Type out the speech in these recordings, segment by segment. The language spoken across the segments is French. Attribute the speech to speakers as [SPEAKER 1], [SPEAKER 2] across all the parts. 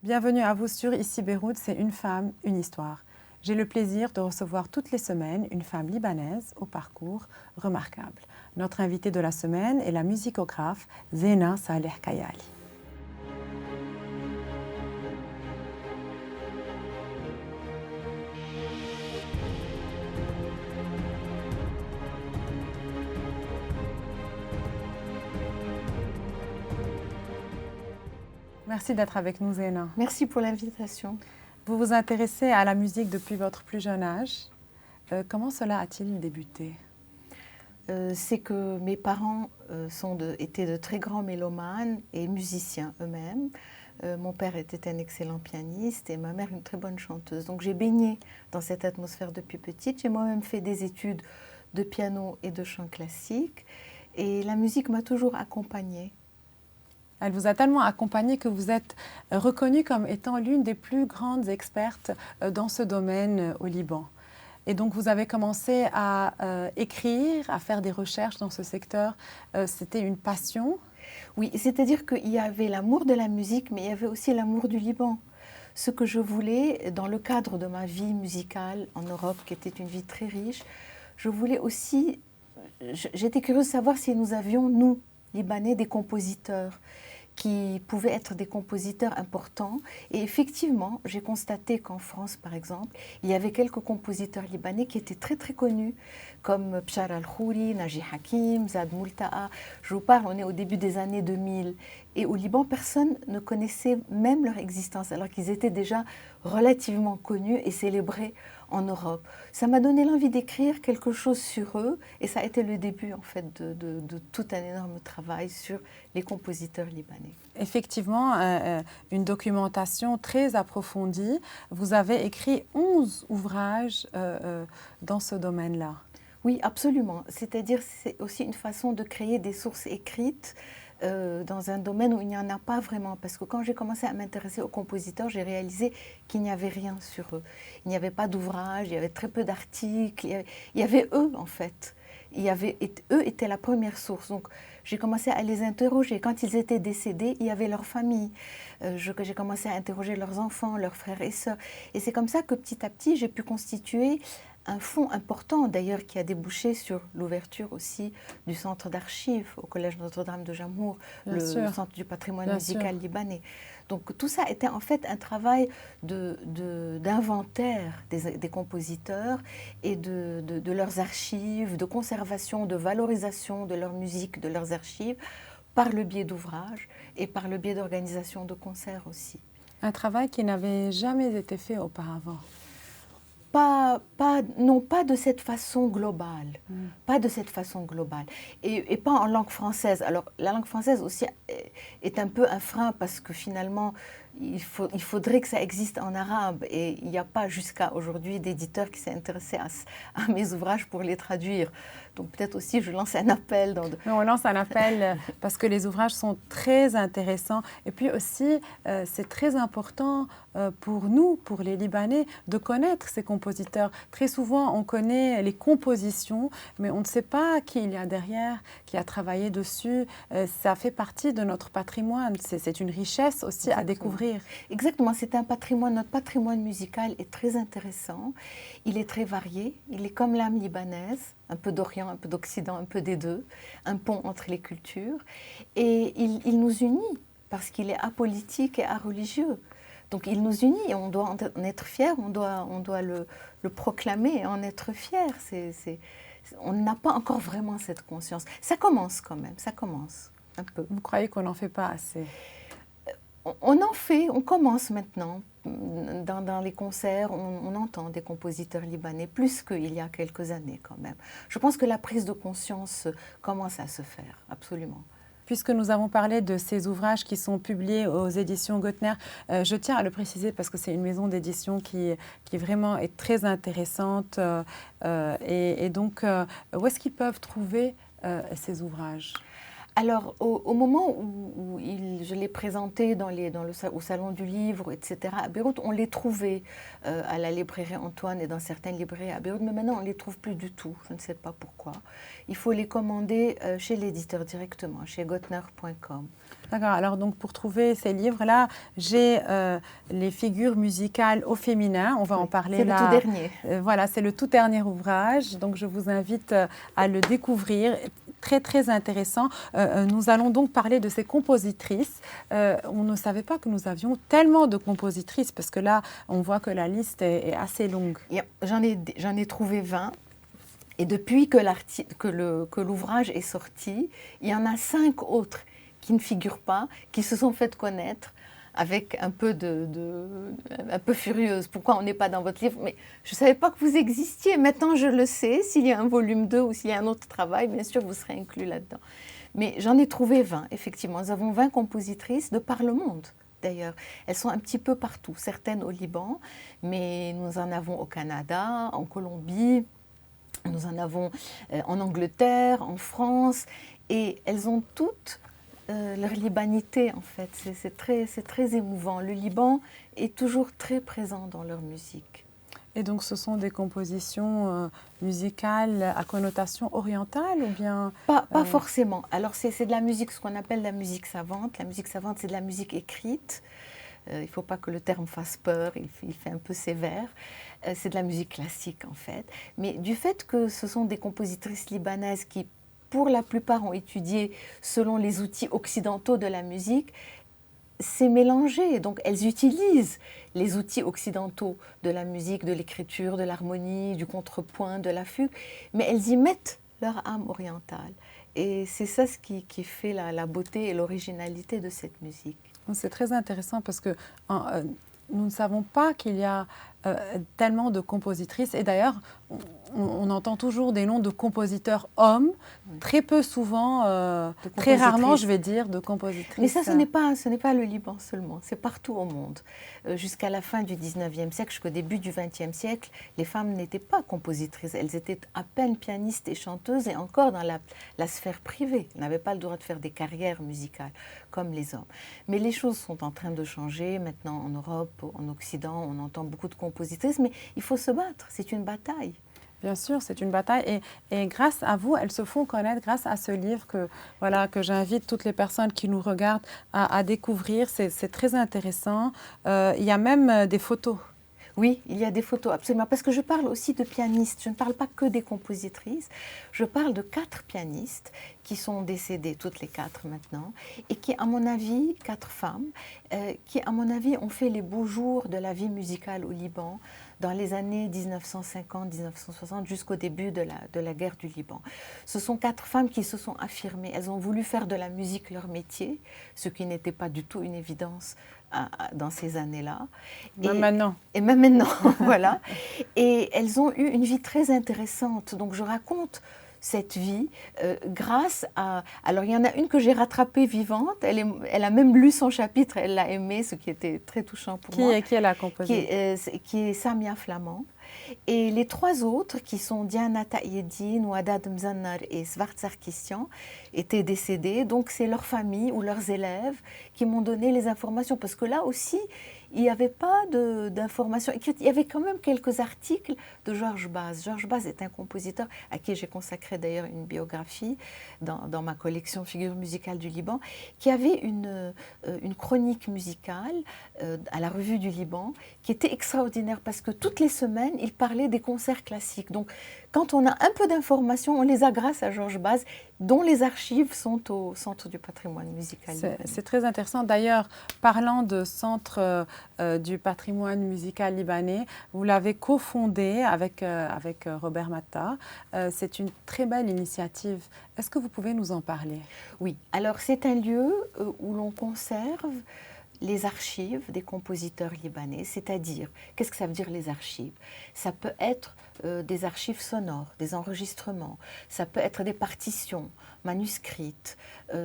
[SPEAKER 1] Bienvenue à vous sur Ici Beyrouth, c'est une femme, une histoire. J'ai le plaisir de recevoir toutes les semaines une femme libanaise au parcours remarquable. Notre invitée de la semaine est la musicographe Zena Saleh Kayali. Merci d'être avec nous, Zena.
[SPEAKER 2] Merci pour l'invitation.
[SPEAKER 1] Vous vous intéressez à la musique depuis votre plus jeune âge. Comment cela a-t-il débuté?
[SPEAKER 2] C'est que mes parents étaient de très grands mélomanes et musiciens eux-mêmes. Mon père était un excellent pianiste et ma mère une très bonne chanteuse. Donc j'ai baigné dans cette atmosphère depuis petite. J'ai moi-même fait des études de piano et de chant classique. Et la musique m'a toujours accompagnée.
[SPEAKER 1] Elle vous a tellement accompagnée que vous êtes reconnue comme étant l'une des plus grandes expertes dans ce domaine au Liban. Et donc vous avez commencé à écrire, à faire des recherches dans ce secteur. C'était une passion?
[SPEAKER 2] Oui, c'est-à-dire qu'il y avait l'amour de la musique, mais il y avait aussi l'amour du Liban. Ce que je voulais, dans le cadre de ma vie musicale en Europe, qui était une vie très riche, je voulais aussi... J'étais curieuse de savoir si nous avions, nous, Libanais, des compositeurs qui pouvaient être des compositeurs importants. Et effectivement, j'ai constaté qu'en France, par exemple, il y avait quelques compositeurs libanais qui étaient très très connus, comme Bchar al-Khouri, Naji Hakim, Zad Moulta'a. Je vous parle, on est au début des années 2000. Et au Liban, personne ne connaissait même leur existence, alors qu'ils étaient déjà relativement connus et célébrés en Europe. Ça m'a donné l'envie d'écrire quelque chose sur eux et ça a été le début en fait de tout un énorme travail sur les compositeurs libanais.
[SPEAKER 1] Effectivement, une documentation très approfondie. Vous avez écrit 11 ouvrages dans ce domaine-là.
[SPEAKER 2] Oui, absolument. C'est-à-dire c'est aussi une façon de créer des sources écrites dans un domaine où il n'y en a pas vraiment. Parce que quand j'ai commencé à m'intéresser aux compositeurs, j'ai réalisé qu'il n'y avait rien sur eux. Il n'y avait pas d'ouvrage, il y avait très peu d'articles. Il y avait eux, en fait. Eux étaient la première source. Donc, j'ai commencé à les interroger. Quand ils étaient décédés, il y avait leur famille. J'ai commencé à interroger leurs enfants, leurs frères et sœurs. Et c'est comme ça que petit à petit, j'ai pu constituer un fonds important, d'ailleurs, qui a débouché sur l'ouverture aussi du centre d'archives au Collège Notre-Dame de Jamour, le centre du patrimoine musical libanais. Donc tout ça était en fait un travail d'inventaire des compositeurs et de leurs archives, de conservation, de valorisation de leur musique, de leurs archives, par le biais d'ouvrages et par le biais d'organisations de concerts aussi.
[SPEAKER 1] Un travail qui n'avait jamais été fait auparavant.
[SPEAKER 2] Non, pas de cette façon globale, pas de cette façon globale, et pas en langue française. Alors, la langue française aussi est un peu un frein parce que finalement, il faudrait que ça existe en arabe et il n'y a pas jusqu'à aujourd'hui d'éditeur qui s'est intéressé à mes ouvrages pour les traduire. Donc peut-être aussi je lance un appel.
[SPEAKER 1] On lance un appel parce que les ouvrages sont très intéressants et puis aussi c'est très important pour nous, pour les Libanais, de connaître ces compositeurs. Très souvent on connaît les compositions mais on ne sait pas qui il y a derrière, qui a travaillé dessus. Ça fait partie de notre patrimoine, c'est une richesse aussi à découvrir.
[SPEAKER 2] Exactement, c'est un patrimoine, notre patrimoine musical est très intéressant, il est très varié, il est comme l'âme libanaise, un peu d'Orient, un peu d'Occident, un peu des deux, un pont entre les cultures, et il nous unit parce qu'il est apolitique et areligieux. Donc il nous unit et on doit en être fiers, on doit le proclamer et en être fiers. On n'a pas encore vraiment cette conscience. Ça commence quand même, ça commence un peu.
[SPEAKER 1] Vous croyez qu'on n'en fait pas assez ?
[SPEAKER 2] On en fait, on commence maintenant. Dans les concerts, on entend des compositeurs libanais, plus qu'il y a quelques années quand même. Je pense que la prise de conscience commence à se faire, absolument.
[SPEAKER 1] Puisque nous avons parlé de ces ouvrages qui sont publiés aux éditions Goettner, je tiens à le préciser parce que c'est une maison d'édition qui vraiment est très intéressante. Et donc, où est-ce qu'ils peuvent trouver ces ouvrages ?
[SPEAKER 2] Alors, au moment où je l'ai présenté au Salon du Livre, etc., à Beyrouth, on les trouvait à la librairie Antoine et dans certaines librairies à Beyrouth, mais maintenant on ne les trouve plus du tout. Je ne sais pas pourquoi. Il faut les commander chez l'éditeur directement, chez gotner.com.
[SPEAKER 1] D'accord. Alors, donc, pour trouver ces livres-là, j'ai les figures musicales au féminin. On va en parler là.
[SPEAKER 2] C'est le tout dernier.
[SPEAKER 1] Voilà, c'est le tout dernier ouvrage. Donc, je vous invite à le découvrir. Très, très intéressant. Nous allons donc parler de ces compositrices. On ne savait pas que nous avions tellement de compositrices, parce que là, on voit que la liste est assez longue.
[SPEAKER 2] J'en ai trouvé 20. Et depuis que l'ouvrage est sorti, il y en a 5 autres qui ne figurent pas, qui se sont fait connaître avec un peu furieuse. Pourquoi on n'est pas dans votre livre? Mais je ne savais pas que vous existiez. Maintenant, je le sais. S'il y a un volume 2 ou s'il y a un autre travail, bien sûr, vous serez inclus là-dedans. Mais j'en ai trouvé 20, effectivement. Nous avons 20 compositrices de par le monde. D'ailleurs, elles sont un petit peu partout, certaines au Liban, mais nous en avons au Canada, en Colombie, nous en avons en Angleterre, en France, et elles ont toutes leur libanité, en fait. C'est très émouvant. Le Liban est toujours très présent dans leur musique.
[SPEAKER 1] Et donc, ce sont des compositions musicales à connotation orientale ou bien
[SPEAKER 2] Pas forcément. Alors, c'est de la musique, ce qu'on appelle la musique savante. La musique savante, c'est de la musique écrite. Il ne faut pas que le terme fasse peur, il fait un peu sévère. C'est de la musique classique, en fait. Mais du fait que ce sont des compositrices libanaises qui, pour la plupart, ont étudié selon les outils occidentaux de la musique, c'est mélangé. Donc, elles utilisent les outils occidentaux de la musique, de l'écriture, de l'harmonie, du contrepoint, de la fugue, mais elles y mettent leur âme orientale. Et c'est ça ce qui fait la beauté et l'originalité de cette musique.
[SPEAKER 1] C'est très intéressant parce que nous ne savons pas qu'il y a tellement de compositrices. Et d'ailleurs, on entend toujours des noms de compositeurs hommes, très peu souvent, très rarement, je vais dire, de compositrices.
[SPEAKER 2] Mais ça, ce n'est pas le Liban seulement, c'est partout au monde. Jusqu'à la fin du 19e siècle, jusqu'au début du 20e siècle, les femmes n'étaient pas compositrices. Elles étaient à peine pianistes et chanteuses et encore dans la sphère privée. Elles n'avaient pas le droit de faire des carrières musicales comme les hommes. Mais les choses sont en train de changer. Maintenant, en Europe, en Occident, on entend beaucoup de compositrices, mais il faut se battre, c'est une bataille.
[SPEAKER 1] Bien sûr, c'est une bataille et grâce à vous, elles se font connaître grâce à ce livre que j'invite toutes les personnes qui nous regardent à découvrir. C'est très intéressant. Il y a même des photos.
[SPEAKER 2] Oui, il y a des photos, absolument. Parce que je parle aussi de pianistes. Je ne parle pas que des compositrices. Je parle de 4 pianistes qui sont décédées, toutes les 4 maintenant, et qui, à mon avis, 4 femmes, qui, à mon avis, ont fait les beaux jours de la vie musicale au Liban dans les années 1950-1960 jusqu'au début de la guerre du Liban. Ce sont 4 femmes qui se sont affirmées. Elles ont voulu faire de la musique leur métier, ce qui n'était pas du tout une évidence dans ces années-là.
[SPEAKER 1] Même maintenant.
[SPEAKER 2] Et même maintenant, voilà. Et elles ont eu une vie très intéressante. Donc je raconte cette vie grâce à... Alors il y en a une que j'ai rattrapée vivante, elle a même lu son chapitre, elle l'a aimé, ce qui était très touchant pour moi.
[SPEAKER 1] Qui est la composée?
[SPEAKER 2] Qui est Samia Flamand. Et les 3 autres, qui sont Diana Taïeddine, Ouadad Mzannar et Svart Sarkissian, étaient décédés. Donc c'est leur famille ou leurs élèves qui m'ont donné les informations. Parce que là aussi, il n'y avait pas d'informations. Il y avait quand même quelques articles de Georges Baz. Georges Baz est un compositeur à qui j'ai consacré d'ailleurs une biographie dans ma collection Figures musicales du Liban, qui avait une chronique musicale à la Revue du Liban qui était extraordinaire parce que toutes les semaines, il parlait des concerts classiques. Donc, quand on a un peu d'informations, on les a grâce à Georges Baz, dont les archives sont au Centre du patrimoine musical.
[SPEAKER 1] C'est très intéressant. D'ailleurs, parlant de Centre du patrimoine musical libanais, vous l'avez cofondé avec Robert Matta. C'est une très belle initiative. Est-ce que vous pouvez nous en parler?
[SPEAKER 2] Oui. Alors, c'est un lieu où l'on conserve les archives des compositeurs libanais, c'est-à-dire, qu'est-ce que ça veut dire les archives? Ça peut être des archives sonores, des enregistrements, ça peut être des partitions manuscrites,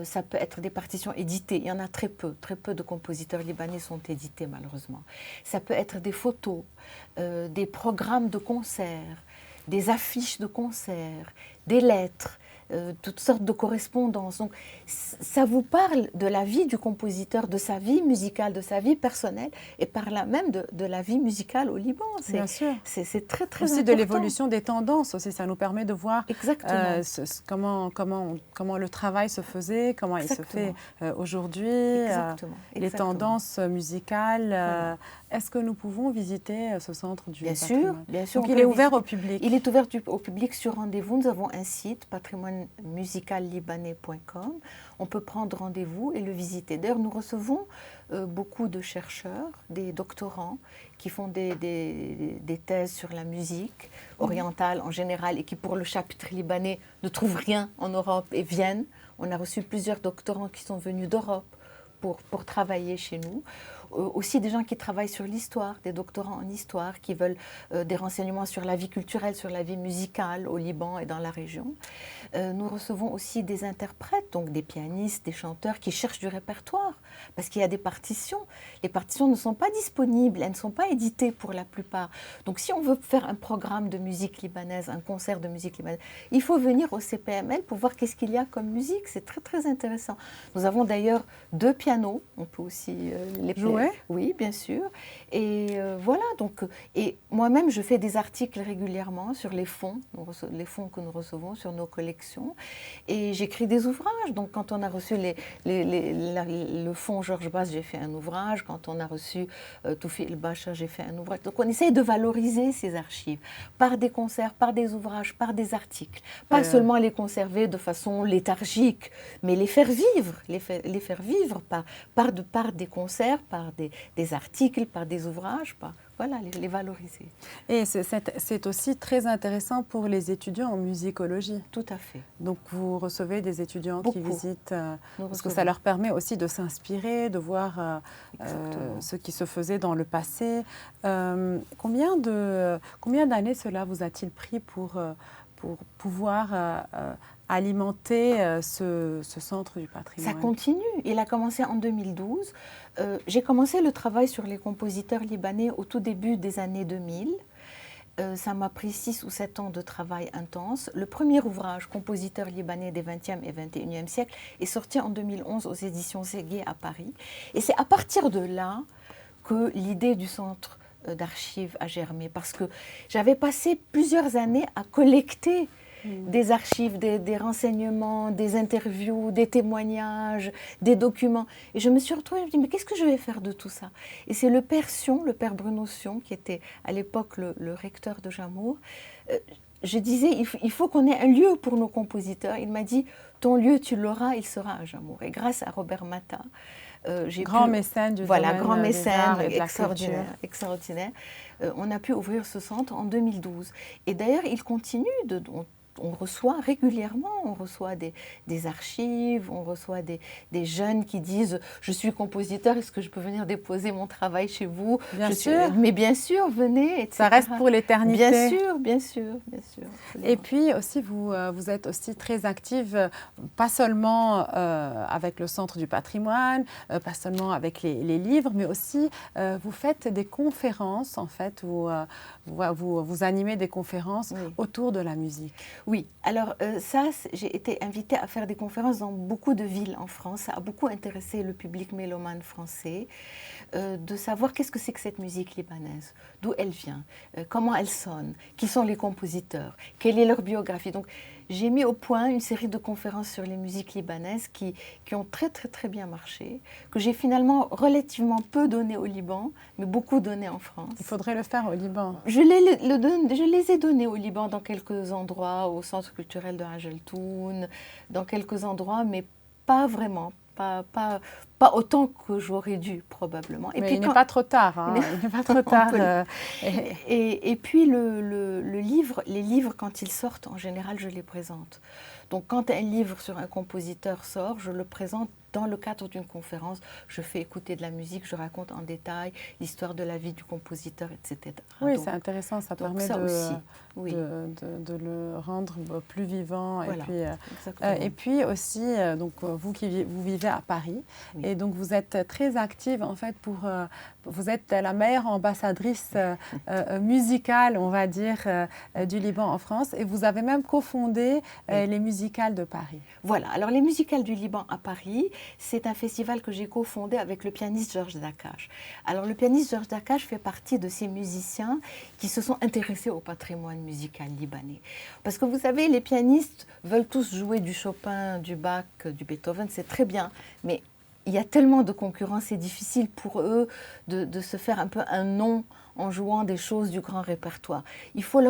[SPEAKER 2] ça peut être des partitions éditées, il y en a très peu de compositeurs libanais sont édités malheureusement. Ça peut être des photos, des programmes de concerts, des affiches de concerts, des lettres, toutes sortes de correspondances. Donc, ça vous parle de la vie du compositeur, de sa vie musicale, de sa vie personnelle, et par là même de la vie musicale au Liban.
[SPEAKER 1] Bien sûr.
[SPEAKER 2] C'est très, très
[SPEAKER 1] aussi
[SPEAKER 2] important.
[SPEAKER 1] de l'évolution des tendances aussi. Ça nous permet de voir comment le travail se faisait, comment il se fait aujourd'hui, les tendances musicales.
[SPEAKER 2] Voilà.
[SPEAKER 1] Est-ce que nous pouvons visiter ce centre du
[SPEAKER 2] Bien
[SPEAKER 1] patrimoine?
[SPEAKER 2] sûr, bien sûr.
[SPEAKER 1] Donc il est ouvert au public.
[SPEAKER 2] Il est ouvert au public sur rendez-vous. Nous avons un site, patrimoinemusicallibanais.com. On peut prendre rendez-vous et le visiter. D'ailleurs, nous recevons beaucoup de chercheurs, des doctorants qui font des thèses sur la musique orientale en général et qui, pour le chapitre libanais, ne trouvent rien en Europe et viennent. On a reçu plusieurs doctorants qui sont venus d'Europe pour travailler chez nous. Aussi des gens qui travaillent sur l'histoire, des doctorants en histoire, qui veulent des renseignements sur la vie culturelle, sur la vie musicale au Liban et dans la région. Nous recevons aussi des interprètes, donc des pianistes, des chanteurs qui cherchent du répertoire, parce qu'il y a des partitions. Les partitions ne sont pas disponibles, elles ne sont pas éditées pour la plupart. Donc si on veut faire un programme de musique libanaise, un concert de musique libanaise, il faut venir au CPML pour voir qu'est-ce qu'il y a comme musique. C'est très très intéressant. Nous avons d'ailleurs 2 pianos, on peut aussi les
[SPEAKER 1] jouer.
[SPEAKER 2] Oui, bien sûr. Et voilà, donc, et moi-même, je fais des articles régulièrement sur les fonds que nous recevons, sur nos collections. Et j'écris des ouvrages. Donc, quand on a reçu le fonds Georges Bass, j'ai fait un ouvrage. Quand on a reçu Toufi El Bacha, j'ai fait un ouvrage. Donc, on essaye de valoriser ces archives par des concerts, par des ouvrages, par des articles. Pas seulement les conserver de façon léthargique, mais les faire vivre, les faire vivre par des concerts, par des articles, par des ouvrages, voilà, les valoriser.
[SPEAKER 1] Et c'est aussi très intéressant pour les étudiants en musicologie.
[SPEAKER 2] Tout à fait.
[SPEAKER 1] Donc vous recevez des étudiants qui visitent, parce que ça leur permet aussi de s'inspirer, de voir ce qui se faisait dans le passé. Combien d'années cela vous a-t-il pris pour pouvoir alimenter ce centre du patrimoine?
[SPEAKER 2] Ça continue. Il a commencé en 2012. J'ai commencé le travail sur les compositeurs libanais au tout début des années 2000. Ça m'a pris 6 ou 7 ans de travail intense. Le premier ouvrage, Compositeurs libanais des 20e et 21e siècles, est sorti en 2011 aux éditions Séguier à Paris. Et c'est à partir de là que l'idée du centre d'archives a germé. Parce que j'avais passé plusieurs années à collecter des archives, des renseignements, des interviews, des témoignages, des documents. Et je me suis retrouvée, je me dis, mais qu'est-ce que je vais faire de tout ça? Et c'est le père Sion, le père Bruno Sion, qui était à l'époque le recteur de Jamour. Je disais, il faut qu'on ait un lieu pour nos compositeurs. Il m'a dit, ton lieu, tu l'auras, il sera à Jamour. Et grâce à Robert Matta,
[SPEAKER 1] mécène du
[SPEAKER 2] voilà,
[SPEAKER 1] domaine
[SPEAKER 2] grand mécène,
[SPEAKER 1] des arts
[SPEAKER 2] extraordinaire. On a pu ouvrir ce centre en 2012. Et d'ailleurs, il continue on reçoit régulièrement, on reçoit des archives, on reçoit des jeunes qui disent « Je suis compositeur, est-ce que je peux venir déposer mon travail chez vous ?»
[SPEAKER 1] Bien sûr.
[SPEAKER 2] Mais bien sûr, venez, etc.
[SPEAKER 1] Ça reste pour l'éternité.
[SPEAKER 2] Bien sûr, bien sûr, bien sûr.
[SPEAKER 1] Et puis aussi, vous êtes aussi très active, pas seulement avec le Centre du patrimoine, pas seulement avec les livres, mais aussi vous faites des conférences, en fait, vous animez des conférences autour de la musique.
[SPEAKER 2] Oui, alors j'ai été invitée à faire des conférences dans beaucoup de villes en France. Ça a beaucoup intéressé le public mélomane français, de savoir qu'est-ce que c'est que cette musique libanaise, d'où elle vient, comment elle sonne, qui sont les compositeurs, quelle est leur biographie. Donc j'ai mis au point une série de conférences sur les musiques libanaises qui ont très très très bien marché, que j'ai finalement relativement peu donné au Liban, mais beaucoup donné en France.
[SPEAKER 1] Il faudrait le faire au Liban.
[SPEAKER 2] Je les ai donnés au Liban dans quelques endroits, au Centre culturel de Hageltoun, dans quelques endroits, mais pas vraiment. Pas autant que j'aurais dû, probablement.
[SPEAKER 1] Et puis, il n'est pas trop tard. Hein. Il n'est pas trop tard.
[SPEAKER 2] Et puis, les livres, quand ils sortent, en général, je les présente. Donc, quand un livre sur un compositeur sort, je le présente dans le cadre d'une conférence. Je fais écouter de la musique, je raconte en détail l'histoire de la vie du compositeur, etc.
[SPEAKER 1] Oui, c'est intéressant. Ça permet
[SPEAKER 2] ça
[SPEAKER 1] de le rendre plus vivant.
[SPEAKER 2] Voilà,
[SPEAKER 1] et puis aussi, donc, vous vivez à Paris.
[SPEAKER 2] Oui.
[SPEAKER 1] et donc vous êtes très active en fait vous êtes la meilleure ambassadrice musicale, on va dire, du Liban en France, et vous avez même cofondé les musicales de Paris.
[SPEAKER 2] Voilà, alors les musicales du Liban à Paris, c'est un festival que j'ai cofondé avec le pianiste Georges Dakache. Alors le pianiste Georges Dakache fait partie de ces musiciens qui se sont intéressés au patrimoine musical libanais. Parce que vous savez, les pianistes veulent tous jouer du Chopin, du Bach, du Beethoven, c'est très bien, mais il y a tellement de concurrence, c'est difficile pour eux de se faire un peu un nom en jouant des choses du grand répertoire. Il faut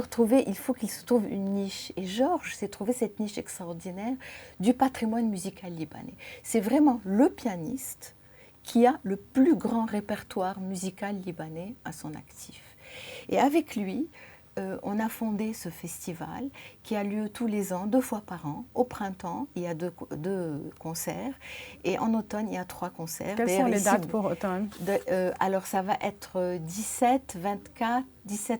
[SPEAKER 2] qu'ils se trouvent une niche. Et Georges s'est trouvé cette niche extraordinaire du patrimoine musical libanais. C'est vraiment le pianiste qui a le plus grand répertoire musical libanais à son actif. Et avec lui, on a fondé ce festival qui a lieu tous les ans, 2 fois par an. Au printemps, il y a deux concerts et en automne, il y a 3 concerts.
[SPEAKER 1] Quelles sont les dates pour automne?
[SPEAKER 2] Alors, ça va être 17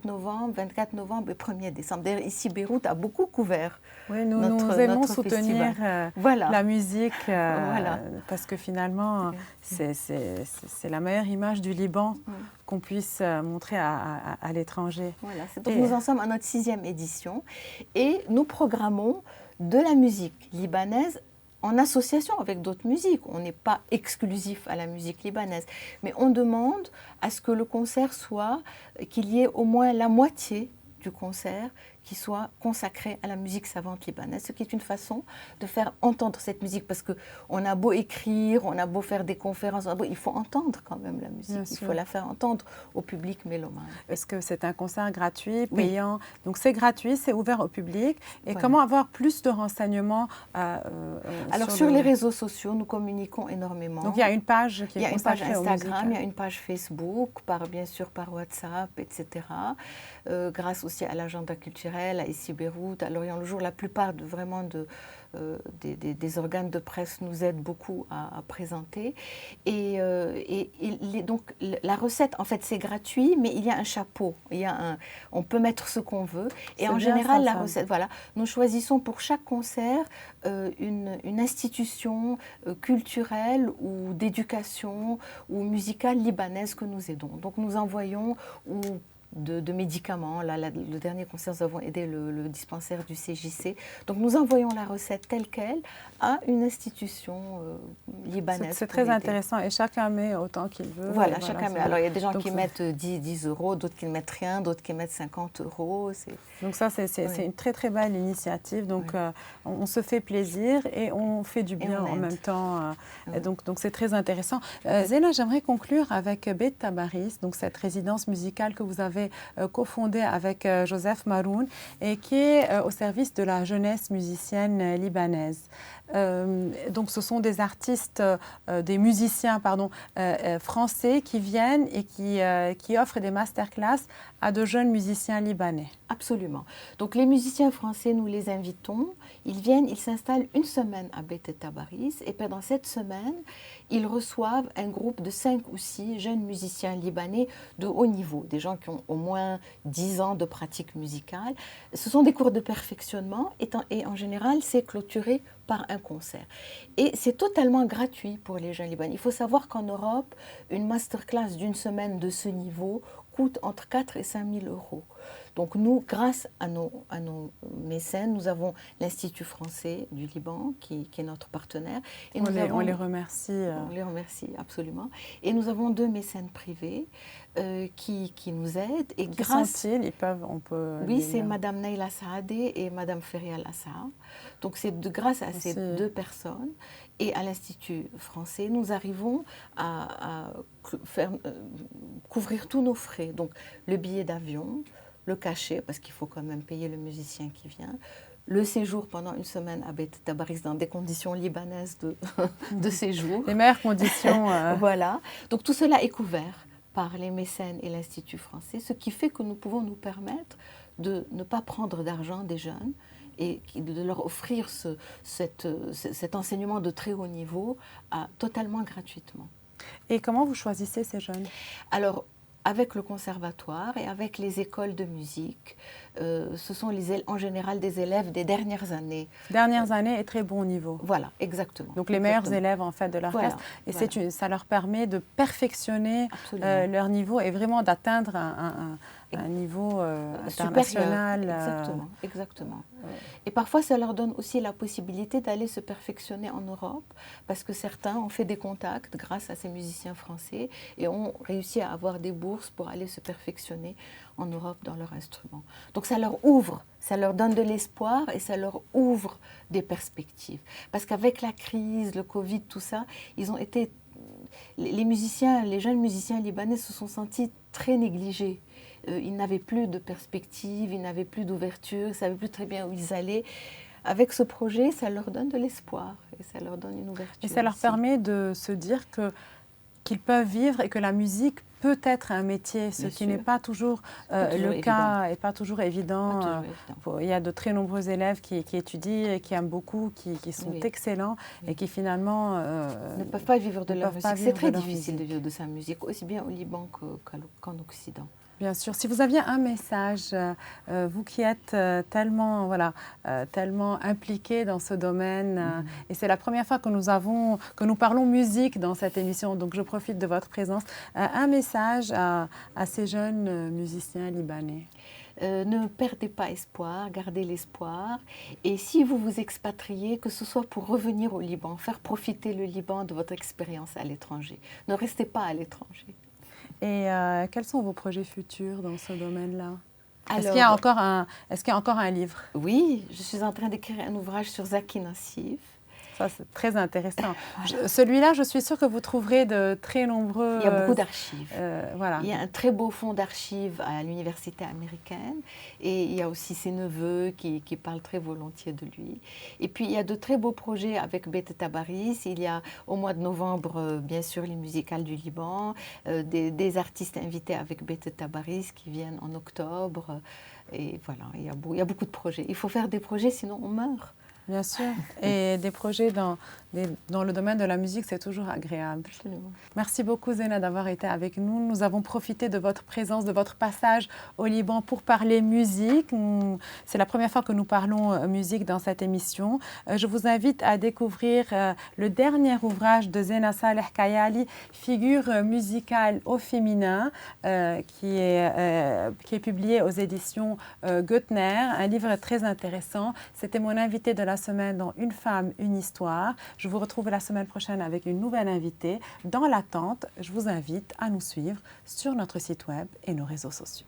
[SPEAKER 2] novembre, 24 novembre et 1er décembre. D'ailleurs, ici, Beyrouth a beaucoup couvert.
[SPEAKER 1] Oui, nous aimons soutenir la musique parce que finalement, c'est la meilleure image du Liban qu'on puisse montrer à l'étranger.
[SPEAKER 2] Voilà, donc nous en sommes à notre 6e édition et nous programmons de la musique libanaise en association avec d'autres musiques. On n'est pas exclusif à la musique libanaise, mais on demande à ce que le concert qu'il y ait au moins la moitié du concert qui soit consacré à la musique savante libanaise, ce qui est une façon de faire entendre cette musique, parce qu'on a beau écrire, on a beau faire des conférences, il faut entendre quand même la musique, il faut la faire entendre au public mélomane.
[SPEAKER 1] Est-ce que c'est un concert gratuit, payant? Oui. Donc c'est gratuit, c'est ouvert au public. Et comment avoir plus de renseignements
[SPEAKER 2] Alors sur les réseaux sociaux, nous communiquons énormément.
[SPEAKER 1] Donc il y a une page qui est
[SPEAKER 2] Il
[SPEAKER 1] consacrée
[SPEAKER 2] y a une page Instagram, il y a
[SPEAKER 1] aux
[SPEAKER 2] une page Facebook, bien sûr par WhatsApp, etc. Grâce aussi à l'agenda culturel, à ici Beyrouth, à L'Orient le Jour, la plupart des organes de presse nous aident beaucoup à présenter. Donc la recette, en fait, c'est gratuit, mais il y a un chapeau. On peut mettre ce qu'on veut. Et en général, la recette, voilà, nous choisissons pour chaque concert une institution culturelle ou d'éducation ou musicale libanaise que nous aidons. Donc nous envoyons de médicaments. Là, le dernier concert, nous avons aidé le dispensaire du CJC. Donc, nous envoyons la recette telle qu'elle à une institution libanaise.
[SPEAKER 1] C'est très intéressant et chacun met autant qu'il veut.
[SPEAKER 2] Voilà, chacun met. Alors, il y a des gens qui mettent 10 euros, d'autres qui ne mettent rien, d'autres qui mettent 50 euros.
[SPEAKER 1] Donc, ça, c'est une très, très belle initiative. Donc, on se fait plaisir et on fait du bien en même temps. Donc, c'est très intéressant. Zéna, j'aimerais conclure avec Beit Tabaris, donc cette résidence musicale que vous avez cofondée avec Joseph Maroun et qui est au service de la jeunesse musicienne libanaise. Donc ce sont des artistes, des musiciens français qui viennent et qui offrent des masterclass à de jeunes musiciens libanais.
[SPEAKER 2] Absolument. Donc les musiciens français, nous les invitons. Ils viennent, ils s'installent une semaine à Beit Tabaris et pendant cette semaine, ils reçoivent un groupe de 5 ou 6 jeunes musiciens libanais de haut niveau, des gens qui ont au moins 10 ans de pratique musicale. Ce sont des cours de perfectionnement et en général, c'est clôturé par un concert. Et c'est totalement gratuit pour les jeunes libanais. Il faut savoir qu'en Europe, une masterclass d'une semaine de ce niveau coûte entre 4 et 5 000 euros. Donc nous, grâce à nos mécènes, nous avons l'Institut français du Liban qui est notre partenaire. Et
[SPEAKER 1] on les remercie.
[SPEAKER 2] On les remercie, absolument. Et nous avons 2 mécènes privés qui nous aident. Et
[SPEAKER 1] qui sont-ils? On peut
[SPEAKER 2] oui, c'est Madame Naila Saadé et Madame Feria Lassa. Donc c'est grâce à ces 2 personnes et à l'Institut français, nous arrivons à couvrir tous nos frais. Donc le billet d'avion, le cachet, parce qu'il faut quand même payer le musicien qui vient, le séjour pendant une semaine à Beit Tabaris dans des conditions libanaises de séjour.
[SPEAKER 1] Les meilleures conditions.
[SPEAKER 2] Voilà. Donc tout cela est couvert par les mécènes et l'Institut français, ce qui fait que nous pouvons nous permettre de ne pas prendre d'argent des jeunes et de leur offrir cet enseignement de très haut niveau totalement gratuitement.
[SPEAKER 1] Et comment vous choisissez ces jeunes?
[SPEAKER 2] Alors, avec le conservatoire et avec les écoles de musique. Ce sont en général des élèves des dernières années.
[SPEAKER 1] Dernières années et très bon niveau.
[SPEAKER 2] Voilà, exactement.
[SPEAKER 1] Donc les meilleurs élèves en fait de l'orchestre.
[SPEAKER 2] Voilà,
[SPEAKER 1] Et ça leur permet de perfectionner leur niveau et vraiment d'atteindre un niveau international.
[SPEAKER 2] Exactement, exactement. Et parfois, ça leur donne aussi la possibilité d'aller se perfectionner en Europe, parce que certains ont fait des contacts grâce à ces musiciens français et ont réussi à avoir des bourses pour aller se perfectionner en Europe dans leur instrument. Donc ça leur ouvre, ça leur donne de l'espoir et ça leur ouvre des perspectives. Parce qu'avec la crise, le Covid, tout ça, ils ont été... les jeunes musiciens libanais se sont sentis très négligés. Ils n'avaient plus de perspective, ils n'avaient plus d'ouverture, ils ne savaient plus très bien où ils allaient. Avec ce projet, ça leur donne de l'espoir et ça leur donne une ouverture.
[SPEAKER 1] Et ça leur permet de se dire qu'ils peuvent vivre et que la musique peut être un métier, ce qui n'est pas toujours le cas et pas toujours évident. Il y a de très nombreux élèves qui étudient et qui aiment beaucoup, qui sont excellents et qui finalement
[SPEAKER 2] ne peuvent pas vivre de leur musique. C'est très difficile de vivre de sa musique, aussi bien au Liban qu'en Occident.
[SPEAKER 1] Bien sûr. Si vous aviez un message, vous qui êtes tellement impliqué dans ce domaine, et c'est la première fois que nous parlons musique dans cette émission, donc je profite de votre présence, un message à ces jeunes musiciens libanais.
[SPEAKER 2] Ne perdez pas espoir, gardez l'espoir. Et si vous vous expatriez, que ce soit pour revenir au Liban, faire profiter le Liban de votre expérience à l'étranger. Ne restez pas à l'étranger.
[SPEAKER 1] Et quels sont vos projets futurs dans ce domaine-là? Est-ce qu'il y a encore un livre?
[SPEAKER 2] Oui, je suis en train d'écrire un ouvrage sur Zaki Nassif.
[SPEAKER 1] Ça, c'est très intéressant. Celui-là, je suis sûre que vous trouverez de très nombreux...
[SPEAKER 2] Il y a beaucoup d'archives.
[SPEAKER 1] Voilà.
[SPEAKER 2] Il y a un très beau fonds d'archives à l'université américaine et il y a aussi ses neveux qui parlent très volontiers de lui. Et puis, il y a de très beaux projets avec Beit Tabaris. Il y a au mois de novembre, bien sûr, les musicales du Liban, des artistes invités avec Beit Tabaris qui viennent en octobre. Et voilà, il y a beaucoup de projets. Il faut faire des projets, sinon on meurt.
[SPEAKER 1] Bien sûr. Et des projets dans le domaine de la musique, c'est toujours agréable.
[SPEAKER 2] Absolument.
[SPEAKER 1] Merci beaucoup, Zena, d'avoir été avec nous. Nous avons profité de votre présence, de votre passage au Liban pour parler musique. C'est la première fois que nous parlons musique dans cette émission. Je vous invite à découvrir le dernier ouvrage de Zena Saleh Kayali, Figure musicale au féminin, qui est publié aux éditions Goettner, un livre très intéressant. C'était mon invité de la semaine dans Une femme, une histoire. Je vous retrouve la semaine prochaine avec une nouvelle invitée. Dans l'attente, je vous invite à nous suivre sur notre site web et nos réseaux sociaux.